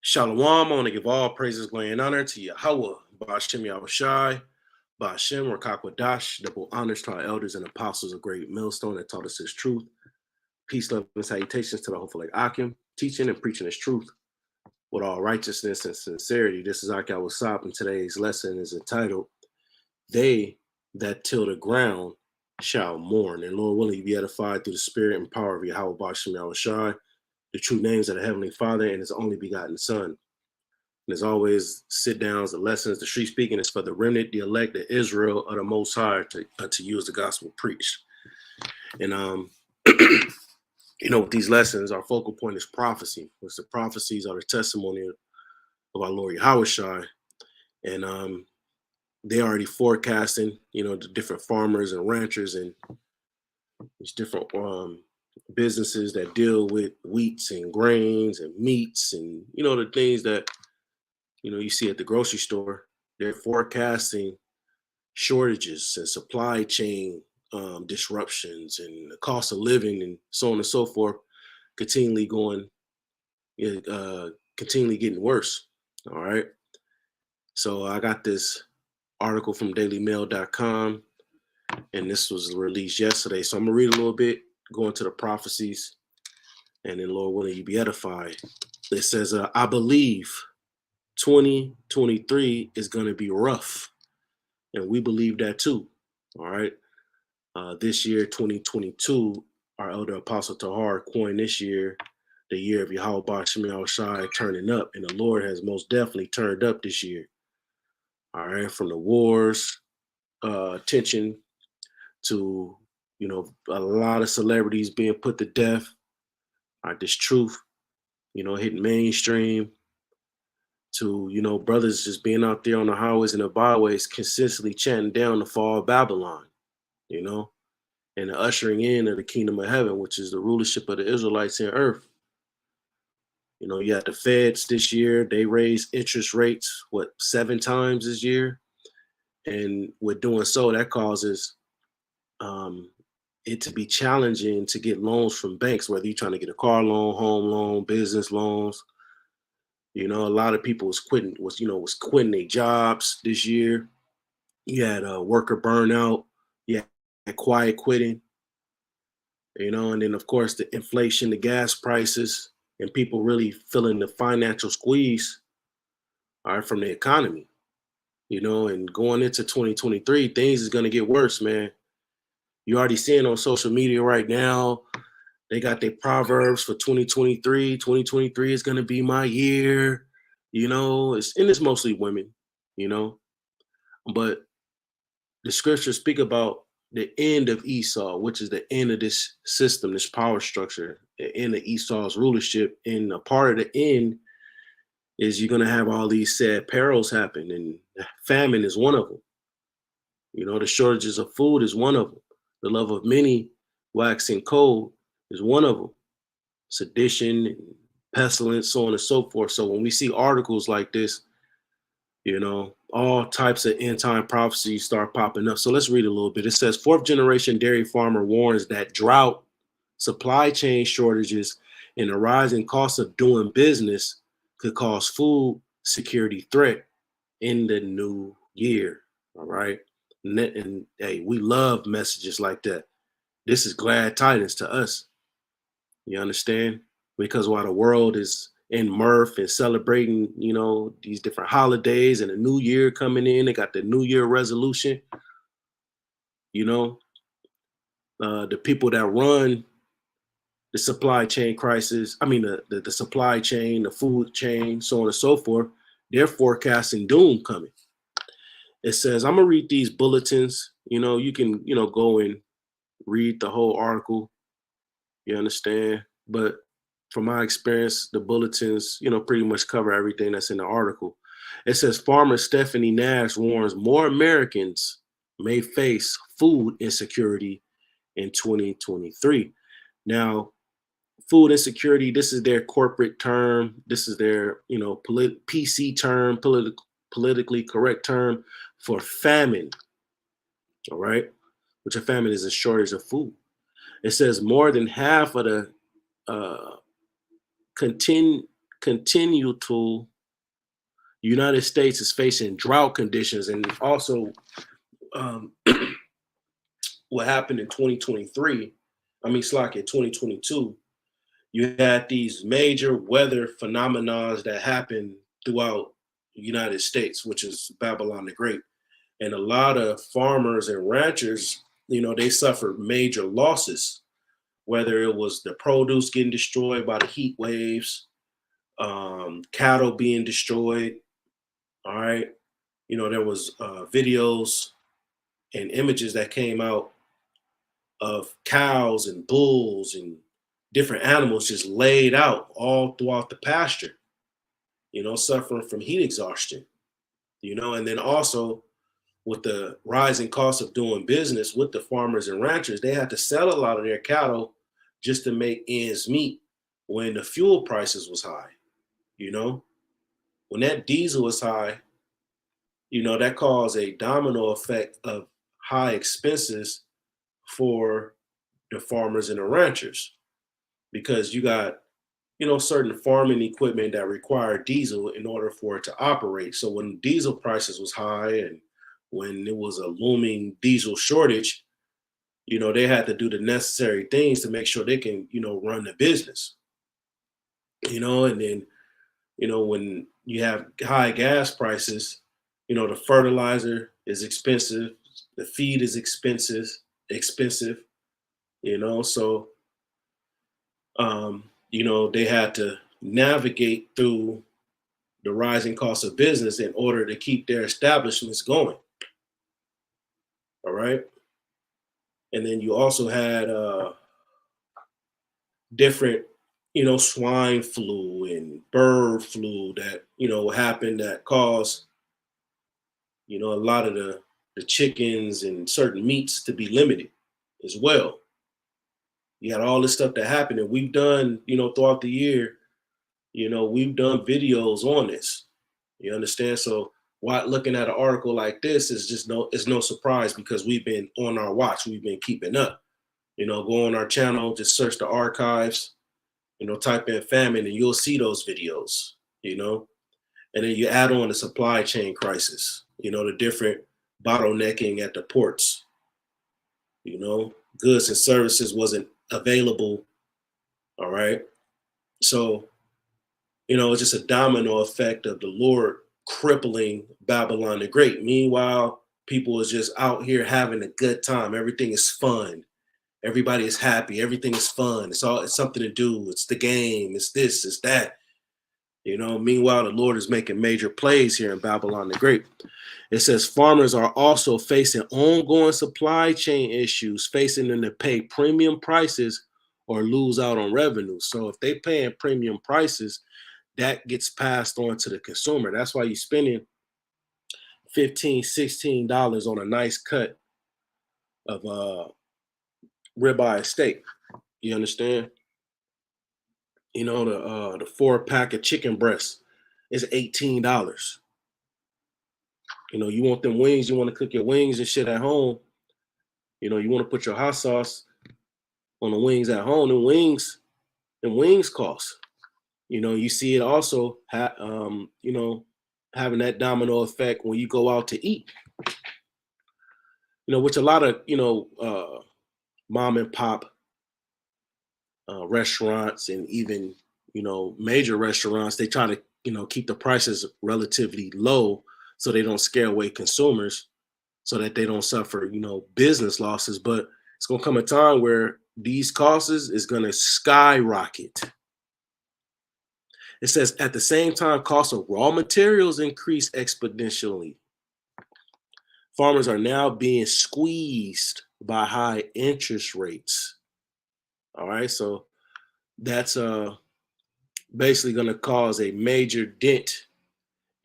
Shalom, I want to give all praises, glory, and honor to Yahweh, Ba'ashem Yahushai, Ba'ashem Rakakwadash, double honors to our elders and apostles of great millstone that taught us his truth. Peace, love, and salutations to the hopeful like Akim, teaching and preaching his truth with all righteousness and sincerity. This is Akim Wasap, and today's lesson is entitled, They That Till the Ground Shall Mourn. And Lord willing, you be edified through the spirit and power of Yahweh, Ba'ashem Yahushai, the true names of the Heavenly Father and his only begotten Son. And as always, sit downs, the lessons, the street speaking is for the remnant, the elect, the Israel of the Most High to use the gospel preached. And with these lessons, our focal point is prophecy, which the prophecies are the testimony of our Lord Yahushai. And they're already forecasting, the different farmers and ranchers and these different businesses that deal with wheats and grains and meats and, the things that you see at the grocery store. They're forecasting shortages and supply chain disruptions and the cost of living and so on and so forth, continually getting worse. All right. So I got this article from dailymail.com, and this was released yesterday. So I'm gonna read a little bit, go into the prophecies, and then Lord willing, you be edified. It says, I believe 2023 is going to be rough, and we believe that too. All right. This year, 2022, our elder apostle Tahar coined this year the year of Yahweh Ba'ashem Yahushai turning up, and the Lord has most definitely turned up this year. All right, from the wars, tension to a lot of celebrities being put to death. All right, this truth, hitting mainstream. To brothers just being out there on the highways and the byways consistently chanting down the fall of Babylon, and the ushering in of the kingdom of heaven, which is the rulership of the Israelites in earth. You had the feds this year, they raised interest rates 7 times this year, and with doing so, that causes it to be challenging to get loans from banks, whether you're trying to get a car loan, home loan, business loans. A lot of people was quitting their jobs this year. You had worker burnout. You had quiet quitting. And then of course the inflation, the gas prices, and people really feeling the financial squeeze, all right, from the economy. And going into 2023, things is gonna get worse, man. You already seeing on social media right now. They got their proverbs for 2023. 2023 is going to be my year. It's mostly women, but the scriptures speak about the end of Esau, which is the end of this system, this power structure, the end of Esau's rulership. And a part of the end is you're going to have all these sad perils happen, and famine is one of them. The shortages of food is one of them. The love of many waxing cold is one of them. Sedition, pestilence, so on and so forth. So when we see articles like this, all types of end time prophecies start popping up. So let's read a little bit. It says, 4th generation dairy farmer warns that drought, supply chain shortages, and the rising cost of doing business could cause food security threat in the new year. All right. And hey, we love messages like that. This is glad tidings to us. You understand? Because while the world is in mirth and celebrating, these different holidays and a new year coming in, they got the new year resolution. The people that run the supply chain crisis, the supply chain, the food chain, so on and so forth, they're forecasting doom coming. It says, I'm going to read these bulletins. You can, go and read the whole article. You understand? But from my experience, the bulletins, pretty much cover everything that's in the article. It says, farmer Stephanie Nash warns more Americans may face food insecurity in 2023. Now, food insecurity, this is their corporate term. This is their, PC term, politically correct term for famine. All right. Which a famine is a shortage of food. It says more than half of the continue to, United States is facing drought conditions, and also um, what happened in 2023. I mean, slack in 2022. You had these major weather phenomena that happened throughout the United States, which is Babylon the Great. And a lot of farmers and ranchers, they suffered major losses, whether it was the produce getting destroyed by the heat waves, cattle being destroyed. All right. There was videos and images that came out of cows and bulls and different animals just laid out all throughout the pasture, suffering from heat exhaustion, and then also with the rising cost of doing business with the farmers and ranchers, they had to sell a lot of their cattle just to make ends meet when the fuel prices was high, you know, when that diesel was high, that caused a domino effect of high expenses for the farmers and the ranchers because you got certain farming equipment that require diesel in order for it to operate. So when diesel prices was high and when there was a looming diesel shortage, they had to do the necessary things to make sure they can, run the business. And then, when you have high gas prices, the fertilizer is expensive, the feed is expensive, so they had to navigate through the rising cost of business in order to keep their establishments going. All right. And then you also had different, swine flu and bird flu that, happened that caused, a lot of the chickens and certain meats to be limited as well. You had all this stuff that happened, and we've done, throughout the year, we've done videos on this. You understand? So why looking at an article like this is just it's no surprise because we've been on our watch. We've been keeping up. Go on our channel, just search the archives, type in famine and you'll see those videos, and then you add on the supply chain crisis, the different bottlenecking at the ports, goods and services wasn't available. All right. So, it's just a domino effect of the Lord crippling Babylon the Great. Meanwhile, people is just out here having a good time. Everything is fun. Everybody is happy. Everything is fun. It's something to do. It's the game. It's this, it's that. Meanwhile, the Lord is making major plays here in Babylon the Great. It says farmers are also facing ongoing supply chain issues, facing them to pay premium prices or lose out on revenue. So if they paying premium prices, that gets passed on to the consumer. That's why you're spending $15, $16 on a nice cut of ribeye steak. You understand? The 4-pack of chicken breasts is $18. You want them wings, you want to cook your wings and shit at home. You want to put your hot sauce on the wings at home. And wings cost. You see it also having that domino effect when you go out to eat. Which a lot of mom and pop restaurants and even major restaurants, they try to keep the prices relatively low so they don't scare away consumers, so that they don't suffer business losses. But it's gonna come a time where these costs is gonna skyrocket. It says at the same time, costs of raw materials increase exponentially. Farmers are now being squeezed by high interest rates. All right, so that's basically going to cause a major dent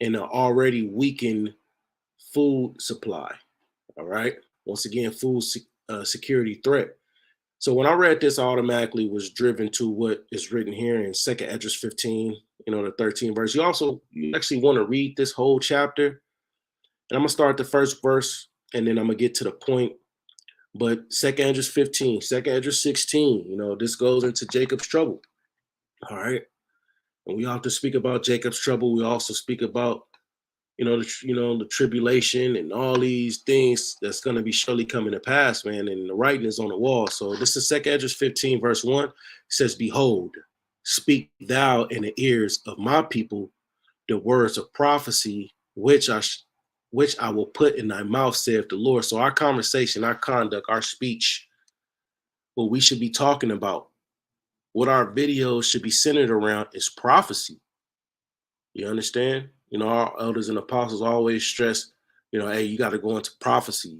in an already weakened food supply. All right, once again, food security threat. So when I read this, I automatically was driven to what is written here in 2nd Esdras 15, the 13th verse. You actually want to read this whole chapter, and I'm gonna start the first verse, and then I'm gonna get to the point. But 2nd Esdras 15, 2nd Esdras 16, this goes into Jacob's trouble. All right. And we often speak about Jacob's trouble. We also speak about, the tribulation and all these things that's going to be surely coming to pass, man. And the writing is on the wall. So this is 2 Esdras 15, verse 1. It says, "Behold, speak thou in the ears of my people the words of prophecy, which I will put in thy mouth, saith the Lord." So our conversation, our conduct, our speech, what we should be talking about, what our videos should be centered around is prophecy. You understand? Our elders and apostles always stress, hey, you got to go into prophecy.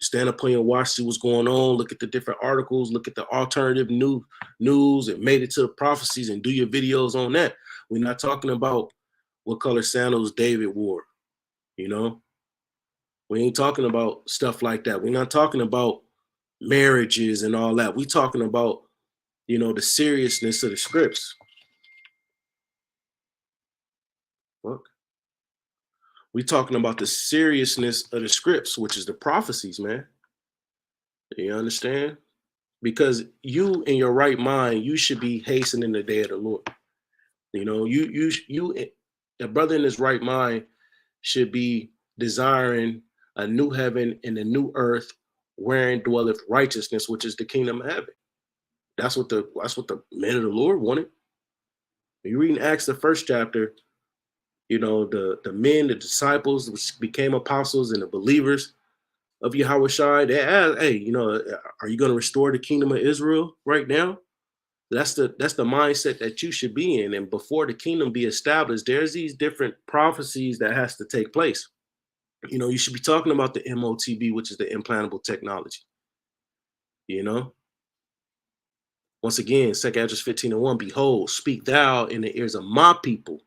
Stand up on your watch, see what's going on, look at the different articles, look at the alternative news, and made it to the prophecies and do your videos on that. We're not talking about what color sandals David wore. We ain't talking about stuff like that. We're not talking about marriages and all that. We're talking about, the seriousness of the scripts. Look. We're talking about the seriousness of the scripts, which is the prophecies, man. You understand? Because you in your right mind, you should be hastening the day of the Lord. A brother in his right mind should be desiring a new heaven and a new earth wherein dwelleth righteousness, which is the kingdom of heaven. That's what the men of the Lord wanted. When you read in Acts, the first chapter, the men, the disciples, which became apostles, and the believers of Yahweh Shai, they asked, hey, are you going to restore the kingdom of Israel right now? That's the mindset that you should be in. And before the kingdom be established, there's these different prophecies that has to take place. You should be talking about the MOTB, which is the implantable technology. Once again, 2 Esdras 15:1, "Behold, speak thou in the ears of my people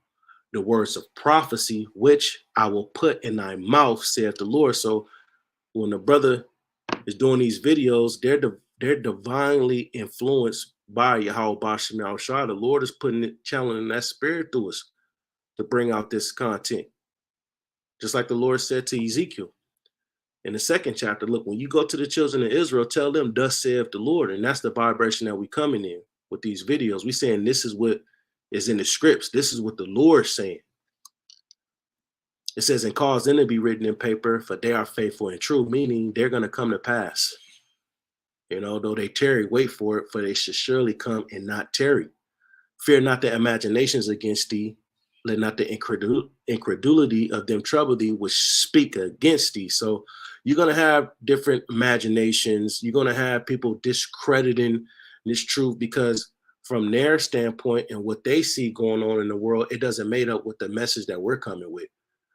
the words of prophecy, which I will put in thy mouth, saith the Lord." So when the brother is doing these videos, they're divinely influenced by Yahweh Bashim Shah. The Lord is channeling that spirit through us to bring out this content. Just like the Lord said to Ezekiel in the second chapter, look, when you go to the children of Israel, tell them, "Thus saith the Lord." And that's the vibration that we coming in with these videos. We saying this is what is in the scripts. This is what the Lord's saying. It says, "And cause them to be written in paper, for they are faithful and true," meaning they're going to come to pass. Though they tarry, wait for it, for they should surely come and not tarry. "Fear not the imaginations against thee. Let not the incredulity of them trouble thee, which speak against thee." So you're going to have different imaginations. You're going to have people discrediting this truth because from their standpoint and what they see going on in the world, it doesn't mate up with the message that we're coming with.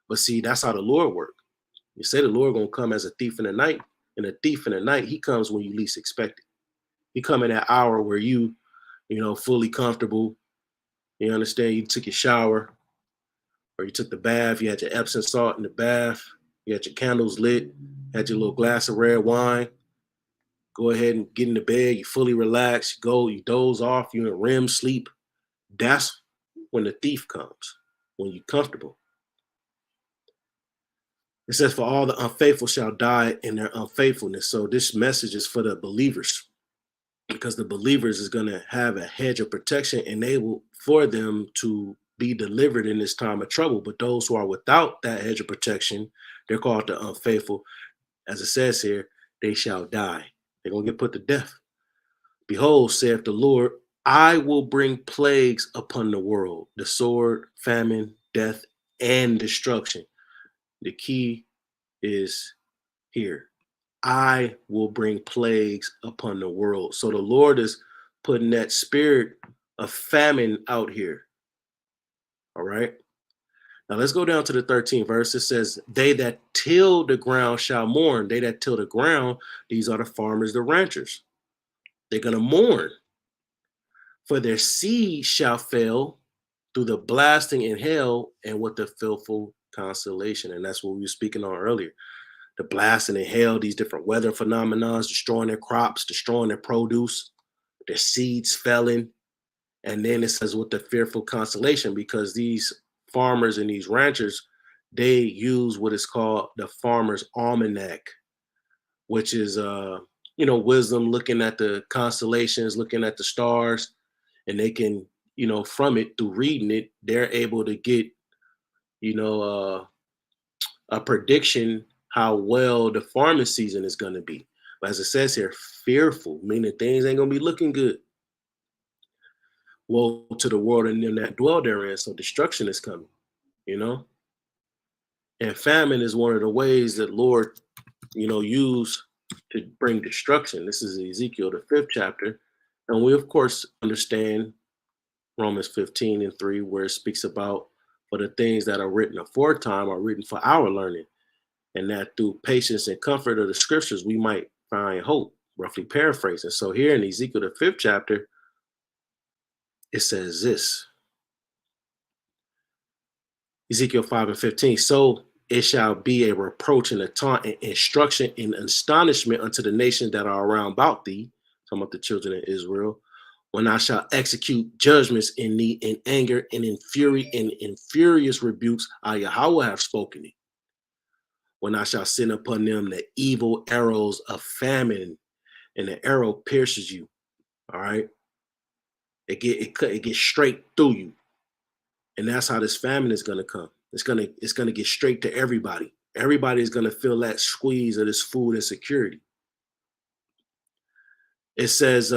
But see, that's how the Lord works. You say the Lord gonna come as a thief in the night, and a thief in the night, he comes when you least expect it. He come in that hour where fully comfortable. You understand? You took your shower, or you took the bath. You had your Epsom salt in the bath. You had your candles lit. Had your little glass of red wine. Go ahead and get in the bed. You fully relax. You doze off. You in REM sleep. That's when the thief comes. When you're comfortable. It says, "For all the unfaithful shall die in their unfaithfulness." So this message is for the believers, because the believers is going to have a hedge of protection enabled for them to be delivered in this time of trouble. But those who are without that hedge of protection, they're called the unfaithful. As it says here, they shall die. They're going to get put to death. "Behold, saith the Lord, I will bring plagues upon the world, the sword, famine, death, and destruction." The key is here. "I will bring plagues upon the world." So the Lord is putting that spirit of famine out here. All right. Now let's go down to the 13th verse. It says, "They that till the ground shall mourn." They that till the ground, these are the farmers, the ranchers. They're going to mourn. "For their seed shall fail through the blasting in hell and with the filthful consolation." And that's what we were speaking on earlier. The blasting in hell, these different weather phenomena, destroying their crops, destroying their produce, their seeds felling. And then it says with the fearful consolation, because these farmers and these ranchers, they use what is called the farmer's almanac, which is wisdom, looking at the constellations, looking at the stars, and they can from it through reading it, they're able to get, you know, a prediction how well the farming season is going to be. But as it says here, fearful, meaning things ain't going to be looking good. Woe to the world and them that dwell therein. So destruction is coming, you know? And famine is one of the ways that Lord, use to bring destruction. This is Ezekiel, the 5th chapter. And we, of course, understand Romans 15:3, where it speaks about for the things that are written aforetime are written for our learning, and that through patience and comfort of the scriptures, we might find hope, roughly paraphrasing. So here in Ezekiel, the 5th chapter, it says this. Ezekiel 5:15. So it shall be a reproach and a taunt and instruction and astonishment unto the nations that are around about thee, talking about the children of Israel, when I shall execute judgments in thee in anger and in fury and in furious rebukes, I Yahweh have spoken it. When I shall send upon them the evil arrows of famine, and the arrow pierces you. All right. It gets straight through you. And that's how this famine is gonna come. It's gonna get straight to everybody. Everybody is gonna feel that squeeze of this food insecurity. It says,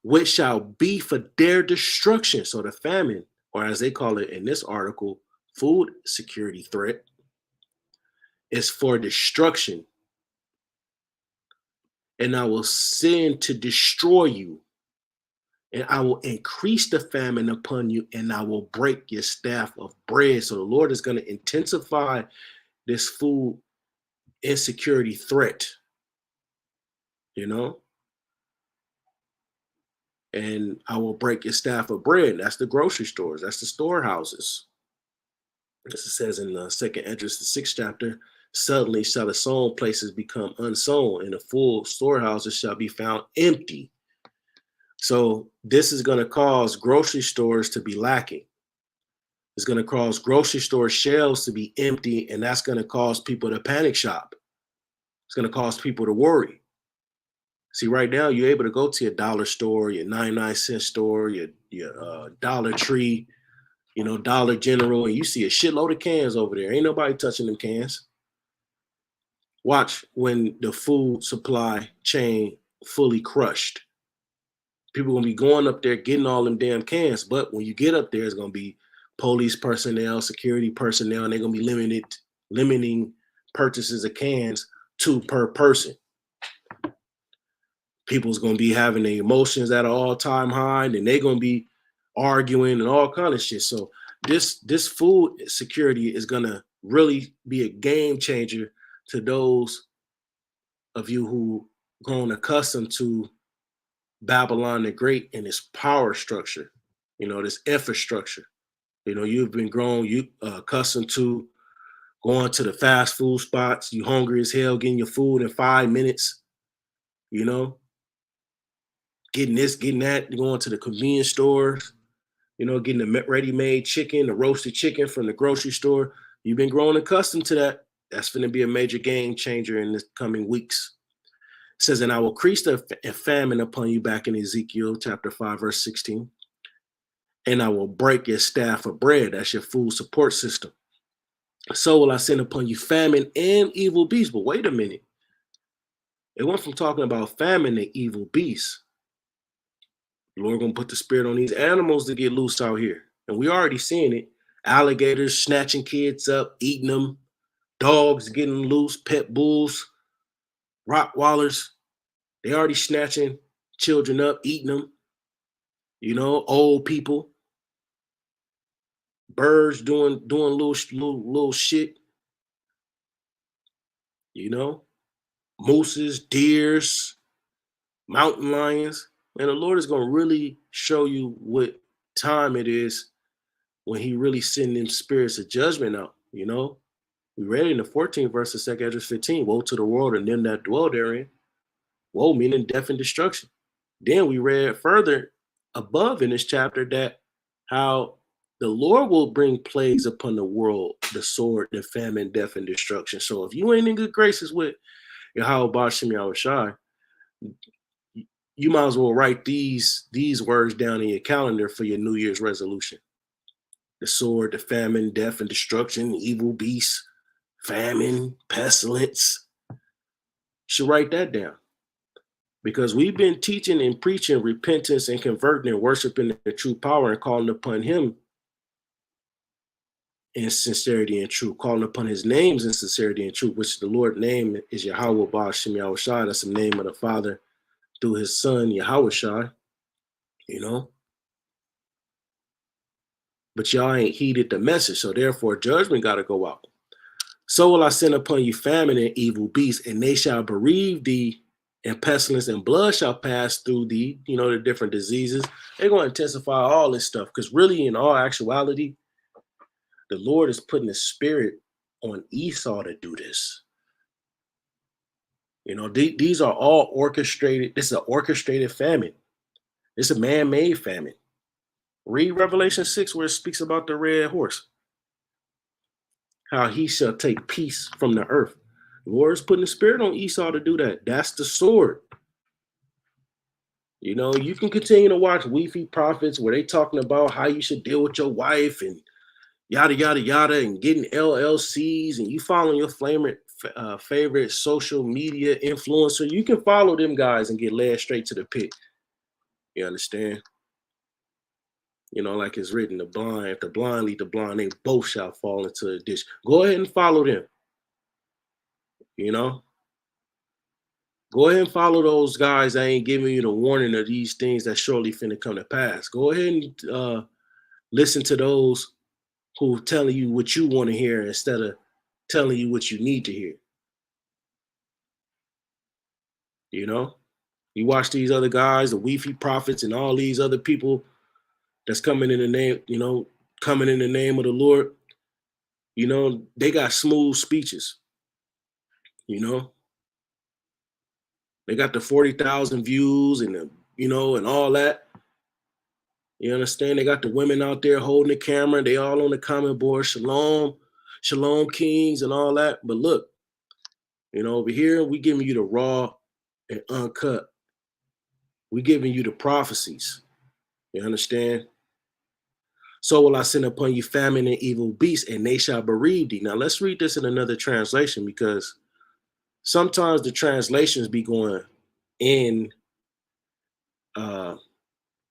which shall be for their destruction. So the famine, or as they call it in this article, food security threat, is for destruction. And I will send to destroy you. And I will increase the famine upon you, and I will break your staff of bread. So the Lord is going to intensify this food insecurity threat, you know, and I will break your staff of bread. That's the grocery stores, that's the storehouses. As it says in the 2nd Esdras, the 6th chapter, suddenly shall the sown places become unsown, and the full storehouses shall be found empty. So this is going to cause grocery stores to be lacking. It's going to cause grocery store shelves to be empty, and that's going to cause people to panic shop. It's going to cause people to worry. See, right now, you're able to go to your dollar store, your 99-cent store, your Dollar Tree, Dollar General, and you see a shitload of cans over there. Ain't nobody touching them cans. Watch when the food supply chain fully crushed. People gonna be going up there getting all them damn cans, but when you get up there, it's gonna be police personnel, security personnel, and they're gonna be limiting purchases of cans 2 per person. People's gonna be having their emotions at an all-time high, and they're gonna be arguing and all kind of shit. So this food security is gonna really be a game changer to those of you who grown accustomed to Babylon the Great and its power structure, this infrastructure. You've been accustomed to going to the fast food spots. You hungry as hell, getting your food in 5 minutes. Getting this, getting that. Going to the convenience stores. Getting the ready-made chicken, the roasted chicken from the grocery store. You've been growing accustomed to that. That's going to be a major game changer in the coming weeks. It says, and I will increase the famine upon you, back in Ezekiel chapter 5, verse 16. And I will break your staff of bread. That's your food support system. So will I send upon you famine and evil beasts. But wait a minute. It went from talking about famine to evil beasts. The Lord gonna put the spirit on these animals to get loose out here. And we already seeing it. Alligators snatching kids up, eating them. Dogs getting loose, pet bulls, Rottweilers. They already snatching children up, eating them. Old people. Birds doing little shit. Mooses, deers, mountain lions. And the Lord is going to really show you what time it is when he really sends them spirits of judgment out. We read it in the 14th verse of 2nd Esdras 15. Woe to the world and them that dwell therein. Woe meaning death and destruction. Then we read further above in this chapter that how the Lord will bring plagues upon the world, the sword, the famine, death, and destruction. So if you ain't in good graces with Yahweh Ba'ashem Yahushai, you might as well write these words down in your calendar for your New Year's resolution. The sword, the famine, death and destruction, evil beasts, famine, pestilence. You should write that down. Because we've been teaching and preaching repentance and converting and worshiping the true power and calling upon him in sincerity and truth, calling upon his names in sincerity and truth, which the Lord's name is Yahweh Ba'ashem Yahushai. That's the name of the Father through his son, Yahweh, you know. But y'all ain't heeded the message, so therefore judgment got to go out. So will I send upon you famine and evil beasts, and they shall bereave thee, and pestilence and blood shall pass through thee, you know, the different diseases. They're going to intensify all this stuff, because really, in all actuality, the Lord is putting the spirit on Esau to do this. You know, these are all orchestrated. This is an orchestrated famine. It's a man-made famine. Read Revelation 6, where it speaks about the red horse, how he shall take peace from the earth. The Lord is putting the spirit on Esau to do that. That's the sword. You know, you can continue to watch Wi-Fi prophets where they talking about how you should deal with your wife and yada, yada, yada, and getting LLCs, and you following your favorite social media influencer. You can follow them guys and get led straight to the pit. You understand? You know, like it's written, if the blind lead the blind, they both shall fall into a ditch. Go ahead and follow them. You know? Go ahead and follow those guys that ain't giving you the warning of these things that surely finna come to pass. Go ahead and listen to those who telling you what you want to hear instead of telling you what you need to hear. You know? You watch these other guys, the Wi-Fi prophets and all these other people that's coming in the name, you know, coming in the name of the Lord. You know, they got smooth speeches. You know? They got the 40,000 views and the, you know, and all that. You understand? They got the women out there holding the camera. They all on the comment board, shalom, shalom kings and all that. But look, you know, over here, we giving you the raw and uncut. We giving you the prophecies. You understand? So will I send upon you famine and evil beasts, and they shall bereave thee. Now let's read this in another translation, because sometimes the translations be going in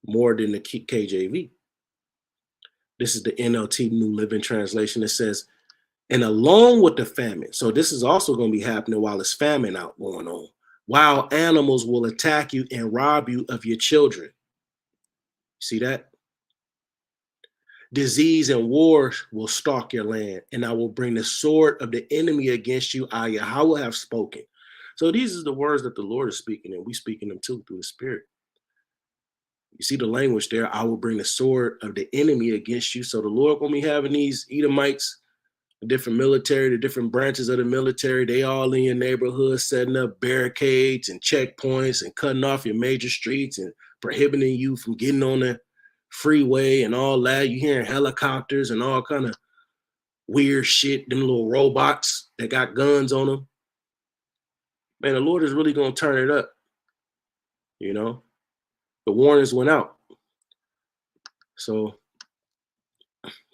more than the KJV. This is the NLT New Living Translation. It says, and along with the famine. So this is also going to be happening while it's famine out going on. Wild animals will attack you and rob you of your children. See that? Disease and war will stalk your land, and I will bring the sword of the enemy against you. I, Yahweh, have spoken. So these are the words that the Lord is speaking, and we speaking them too through the Spirit. You see the language there. I will bring the sword of the enemy against you. So the Lord gonna be having these Edomites, the different military, the different branches of the military, they all in your neighborhood, setting up barricades and checkpoints and cutting off your major streets and prohibiting you from getting on the freeway and all that. You hearing helicopters and all kind of weird shit, them little robots that got guns on them. Man, the Lord is really gonna turn it up. You know, the warnings went out. So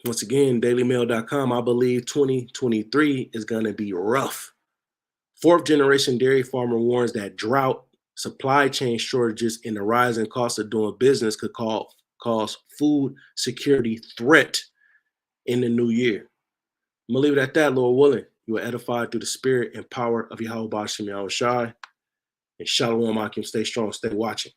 once again, dailymail.com, I believe 2023 is gonna be rough. Fourth generation dairy farmer warns that drought, supply chain shortages, and the rising cost of doing business could cause food security threat in the new year. I'm gonna leave it at that, Lord willing. You are edified through the spirit and power of Yahweh Ba'ashem Yahushai. And Shalom Akim. Stay strong, stay watching.